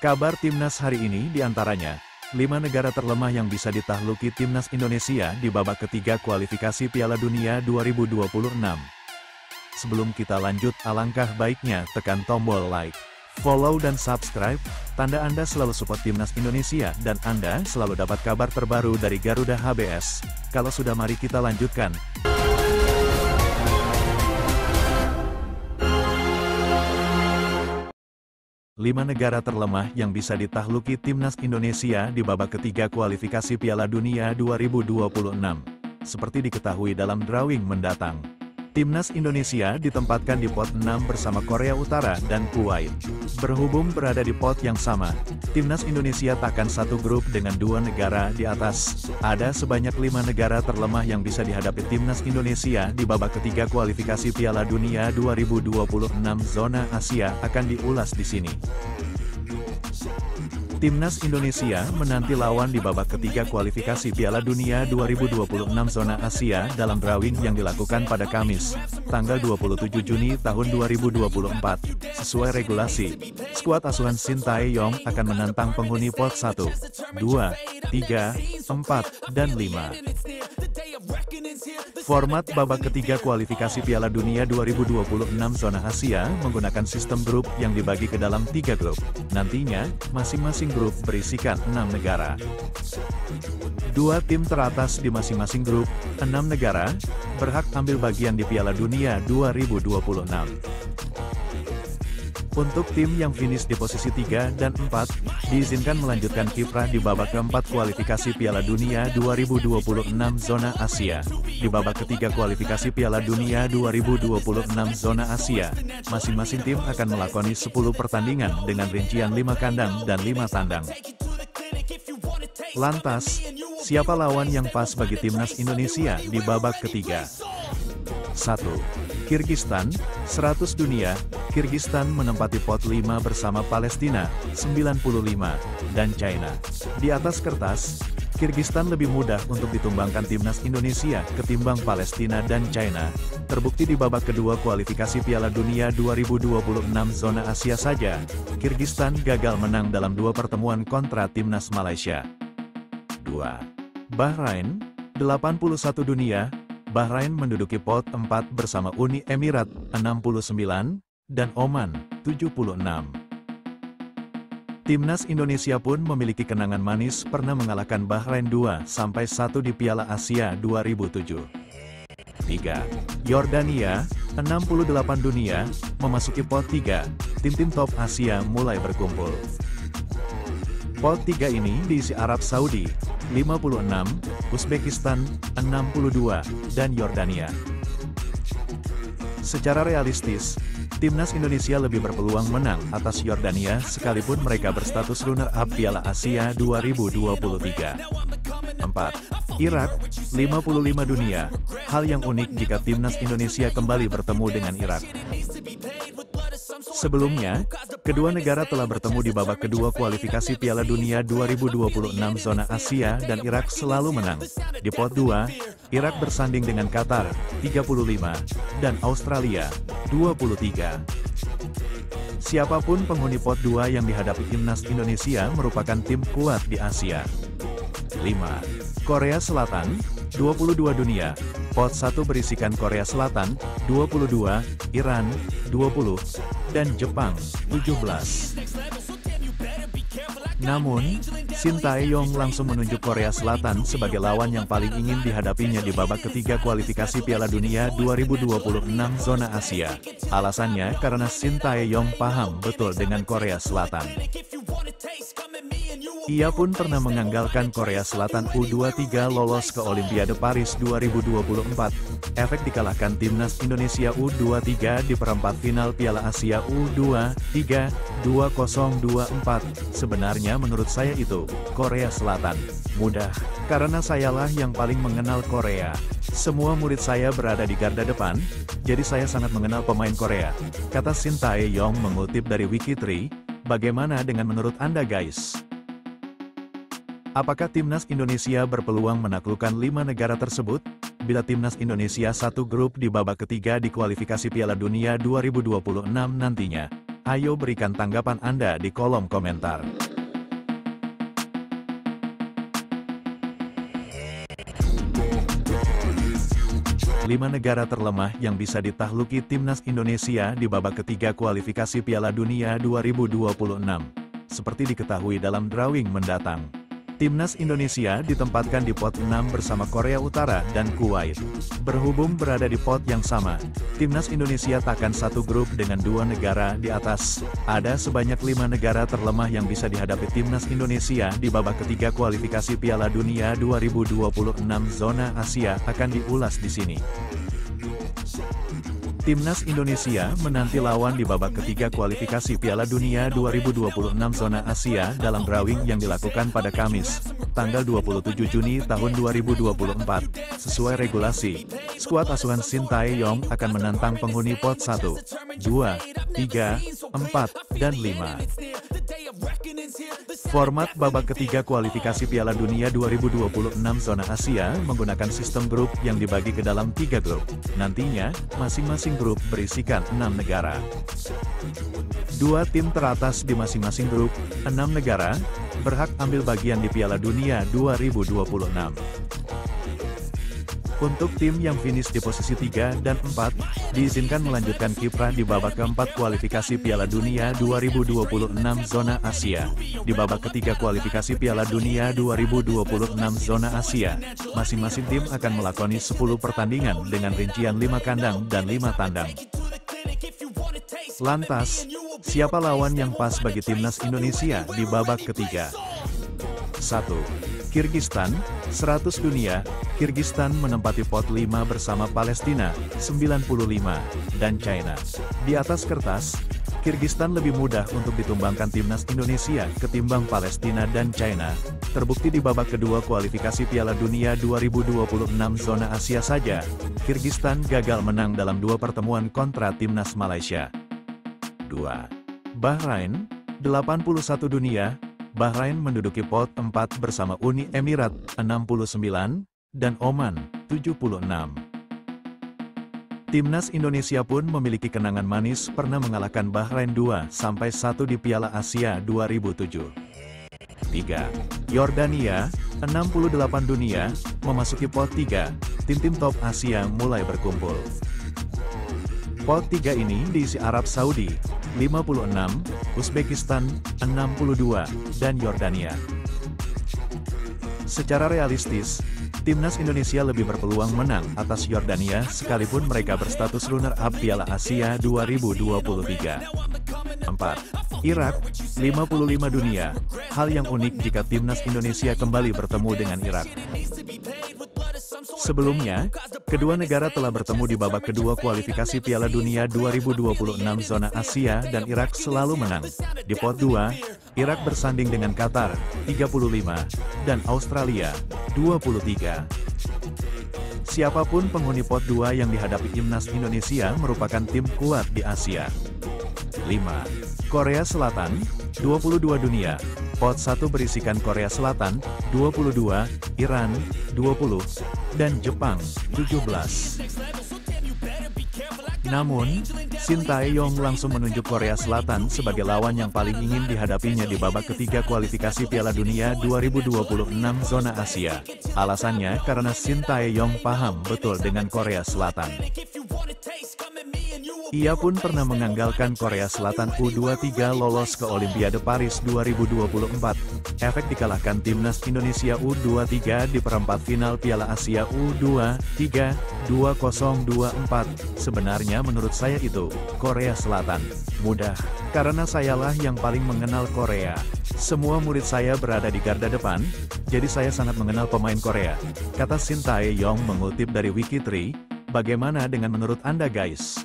Kabar Timnas hari ini diantaranya, 5 negara terlemah yang bisa ditahluki Timnas Indonesia di babak ketiga kualifikasi Piala Dunia 2026. Sebelum kita lanjut, alangkah baiknya tekan tombol like, follow dan subscribe, tanda Anda selalu support Timnas Indonesia dan Anda selalu dapat kabar terbaru dari Garuda HBS. Kalau sudah, mari kita lanjutkan. Lima negara terlemah yang bisa ditahluki Timnas Indonesia di babak ketiga kualifikasi Piala Dunia 2026. Seperti diketahui dalam drawing mendatang, Timnas Indonesia ditempatkan di pot 6 bersama Korea Utara dan Kuwait. Berhubung berada di pot yang sama, Timnas Indonesia takkan satu grup dengan 2 negara di atas. Ada sebanyak 5 negara terlemah yang bisa dihadapi Timnas Indonesia di babak ketiga kualifikasi Piala Dunia 2026 zona Asia akan diulas di sini. Timnas Indonesia menanti lawan di babak ketiga kualifikasi Piala Dunia 2026 zona Asia dalam drawing yang dilakukan pada Kamis, tanggal 27 Juni tahun 2024. Sesuai regulasi, skuad asuhan Shin Tae-yong akan menantang penghuni pot 1, 2, 3, 4, dan 5. Format babak ketiga kualifikasi Piala Dunia 2026 zona Asia menggunakan sistem grup yang dibagi ke dalam 3 grup. Nantinya, masing-masing grup berisikan 6 negara. 2 tim teratas di masing-masing grup, 6 negara, berhak ambil bagian di Piala Dunia 2026. Untuk tim yang finish di posisi 3 dan 4, diizinkan melanjutkan kiprah di babak keempat kualifikasi Piala Dunia 2026 zona Asia. Di babak ketiga kualifikasi Piala Dunia 2026 zona Asia, masing-masing tim akan melakoni 10 pertandingan dengan rincian 5 kandang dan 5 tandang. Lantas, siapa lawan yang pas bagi Timnas Indonesia di babak ketiga? 1. Kirgistan, 100 dunia. Kirgistan menempati pot 5 bersama Palestina, 95, dan China. Di atas kertas, Kirgistan lebih mudah untuk ditumbangkan Timnas Indonesia ketimbang Palestina dan China. Terbukti di babak kedua kualifikasi Piala Dunia 2026 zona Asia saja, Kirgistan gagal menang dalam 2 pertemuan kontra Timnas Malaysia. 2. Bahrain, 81 dunia. Bahrain menduduki pot 4 bersama Uni Emirat, 69, dan Oman, 76. Timnas Indonesia pun memiliki kenangan manis pernah mengalahkan Bahrain 2-1 di Piala Asia 2007. 3. Yordania, 68 dunia, memasuki pot 3, tim-tim top Asia mulai berkumpul. Pot 3 ini diisi Arab Saudi, 56, Uzbekistan, 62, dan Yordania. Secara realistis, Timnas Indonesia lebih berpeluang menang atas Yordania sekalipun mereka berstatus runner-up Piala Asia 2023. 4. Irak, 55 dunia. Hal yang unik jika Timnas Indonesia kembali bertemu dengan Irak. Sebelumnya, kedua negara telah bertemu di babak kedua kualifikasi Piala Dunia 2026 zona Asia dan Irak selalu menang. Di pot 2, Irak bersanding dengan Qatar, 35, dan Australia, 23. Siapapun penghuni pot 2 yang dihadapi Timnas Indonesia merupakan tim kuat di Asia. 5. Korea Selatan, 22 dunia. Pot 1 berisikan Korea Selatan, 22, Iran, 20, dan Jepang, 17. Namun, Shin Tae-yong langsung menunjuk Korea Selatan sebagai lawan yang paling ingin dihadapinya di babak ketiga kualifikasi Piala Dunia 2026 zona Asia. Alasannya karena Shin Tae-yong paham betul dengan Korea Selatan. Ia pun pernah mengandalkan Korea Selatan U23 lolos ke Olimpiade Paris 2024. Efek dikalahkan Timnas Indonesia U23 di perempat final Piala Asia U23, 2024. Sebenarnya menurut saya itu, Korea Selatan mudah, karena sayalah yang paling mengenal Korea. Semua murid saya berada di garda depan, jadi saya sangat mengenal pemain Korea, kata Shin Tae-yong mengutip dari Wiki3. Bagaimana dengan menurut Anda guys? Apakah Timnas Indonesia berpeluang menaklukkan 5 negara tersebut? Bila Timnas Indonesia satu grup di babak ketiga di kualifikasi Piala Dunia 2026 nantinya, Ayo berikan tanggapan Anda di kolom komentar. Lima negara terlemah yang bisa ditahluki Timnas Indonesia di babak ketiga kualifikasi Piala Dunia 2026. Seperti diketahui dalam drawing mendatang, Timnas Indonesia ditempatkan di pot 6 bersama Korea Utara dan Kuwait. Berhubung berada di pot yang sama, Timnas Indonesia takkan satu grup dengan dua negara di atas. Ada sebanyak 5 negara terlemah yang bisa dihadapi Timnas Indonesia di babak ketiga kualifikasi Piala Dunia 2026 zona Asia akan diulas di sini. Timnas Indonesia menanti lawan di babak ketiga kualifikasi Piala Dunia 2026 zona Asia dalam drawing yang dilakukan pada Kamis, tanggal 27 Juni tahun 2024. Sesuai regulasi, skuad asuhan Shin Tae-yong akan menantang penghuni pot 1, 2, 3, 4, dan 5. Format babak ketiga kualifikasi Piala Dunia 2026 zona Asia menggunakan sistem grup yang dibagi ke dalam 3 grup. Nantinya, masing-masing grup berisikan 6 negara. 2 tim teratas di masing-masing grup, 6 negara, berhak ambil bagian di Piala Dunia 2026. Untuk tim yang finish di posisi 3 dan 4, diizinkan melanjutkan kiprah di babak keempat kualifikasi Piala Dunia 2026 zona Asia. Di babak ketiga kualifikasi Piala Dunia 2026 zona Asia, masing-masing tim akan melakoni 10 pertandingan dengan rincian 5 kandang dan 5 tandang. Lantas, siapa lawan yang pas bagi Timnas Indonesia di babak ketiga? 1. Kirgistan, 100 dunia. Kirgistan menempati pot 5 bersama Palestina, 95, dan China. Di atas kertas, Kirgistan lebih mudah untuk ditumbangkan Timnas Indonesia ketimbang Palestina dan China. Terbukti di babak kedua kualifikasi Piala Dunia 2026 zona Asia saja, Kirgistan gagal menang dalam 2 pertemuan kontra Timnas Malaysia. 2. Bahrain, 81 dunia. Bahrain menduduki pot 4 bersama Uni Emirat, 69, dan Oman, 76. Timnas Indonesia pun memiliki kenangan manis pernah mengalahkan Bahrain 2-1 di Piala Asia 2007. 3. Yordania, 68 dunia, memasuki pot 3, tim-tim top Asia mulai berkumpul. Pot 3 ini diisi Arab Saudi, 56, Uzbekistan, 62, dan Yordania. Secara realistis, Timnas Indonesia lebih berpeluang menang atas Yordania sekalipun mereka berstatus runner-up Piala Asia 2023. 4. Irak, 55 dunia. Hal yang unik jika Timnas Indonesia kembali bertemu dengan Irak. Sebelumnya, kedua negara telah bertemu di babak kedua kualifikasi Piala Dunia 2026 zona Asia dan Irak selalu menang. Di pot 2, Irak bersanding dengan Qatar, 35, dan Australia, 23. Siapapun penghuni pot 2 yang dihadapi Timnas Indonesia merupakan tim kuat di Asia. 5. Korea Selatan, 22 dunia. Pot 1 berisikan Korea Selatan, 22, Iran, 20, dan Jepang, 17. Namun, Shin Tae-yong langsung menunjuk Korea Selatan sebagai lawan yang paling ingin dihadapinya di babak ketiga kualifikasi Piala Dunia 2026 zona Asia. Alasannya karena Shin Tae-yong paham betul dengan Korea Selatan. Ia pun pernah mengandalkan Korea Selatan U23 lolos ke Olimpiade Paris 2024. Efek dikalahkan Timnas Indonesia U23 di perempat final Piala Asia U23, 2024. Sebenarnya menurut saya itu, Korea Selatan, mudah. Karena sayalah yang paling mengenal Korea. Semua murid saya berada di garda depan, jadi saya sangat mengenal pemain Korea. Kata Shin Tae-yong mengutip dari Wiki3, bagaimana dengan menurut Anda guys?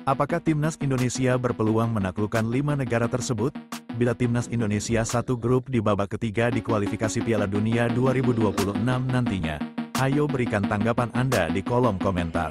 Apakah Timnas Indonesia berpeluang menaklukkan 5 negara tersebut? Bila Timnas Indonesia satu grup di babak ketiga di kualifikasi Piala Dunia 2026 nantinya? Ayo berikan tanggapan Anda di kolom komentar.